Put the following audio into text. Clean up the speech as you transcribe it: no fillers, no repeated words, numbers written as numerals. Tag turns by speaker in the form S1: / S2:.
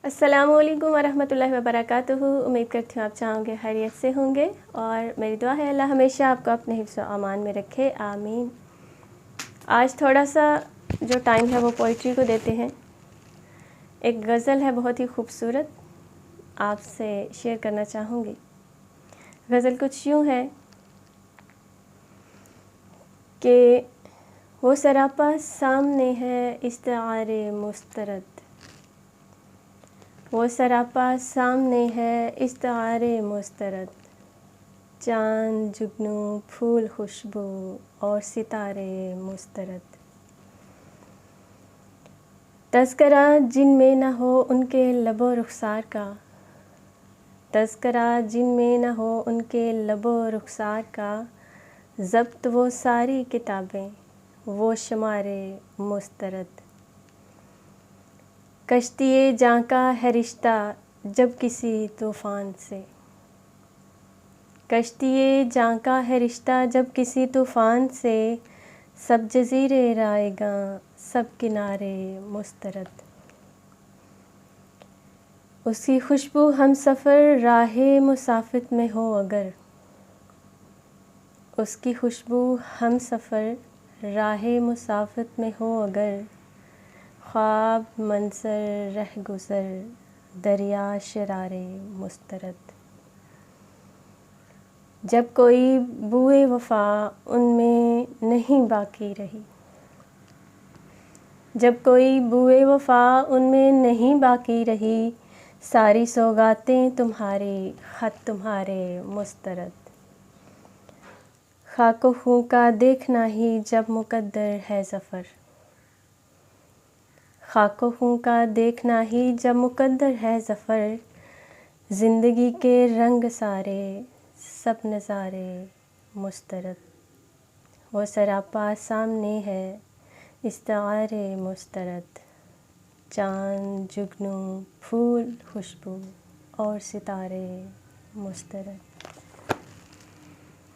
S1: अस्सलामुअलैकुम वरहमतुल्लाहि वबरकातुहू। उम्मीद करती हूँ आप चाहोगे खैरियत से होंगे और मेरी दुआ है अल्लाह हमेशा आपको अपने हिफ्ज़ व अमान में रखे, आमीन। आज थोड़ा सा जो टाइम है वो पोइट्री को देते हैं। एक गज़ल है बहुत ही खूबसूरत, आपसे शेयर करना चाहूँगी। गज़ल कुछ यूँ है कि वो सरापा सामने है इस्तारे मुस्तरद, वो सरापा सामने है इस्तारे मुस्तरद, चाँद जुगनू फूल खुशबू और सितारे मुस्तरद। तज़किरा जिनमें न हो उनके लबो रुखसार का, तज़किरा जिनमें न हो उनके लबो रुखसार का, ज़ब्त वो सारी किताबें वो शुमारे मुस्तरद। कश्तिए जाँ का है रिश्ता जब किसी तूफ़ान से, कश्तिए जाँ का है रिश्ता जब किसी तूफ़ान से, सब जज़ीरे रायगां सब किनारे मुस्तरद। उसकी खुशबू हम सफ़र राहे मुसाफिर में हो अगर, उसकी खुशबू हम सफ़र राहे मुसाफिर में हो अगर, ख्वाब मंज़र रह गुज़र दरिया शरारे मुस्तरद। जब कोई बुए वफ़ा उनमें नहीं बाकी रही, जब कोई बुए वफ़ा उनमें नहीं बाकी रही, सारी सौगातें तुम्हारी ख़त तुम्हारे मुस्तरद। खाको खूं का देखना ही जब मुक़द्दर है ज़फ़र, खाको खूं का देखना ही जब मुक़द्दर है ज़फ़र, ज़िंदगी के रंग सारे सब नज़ारे मुस्तरद। वो सरापा सामने है इस्तारे मुस्तरद, चाँद जुगनू फूल खुशबू और सितारे मुस्तरद।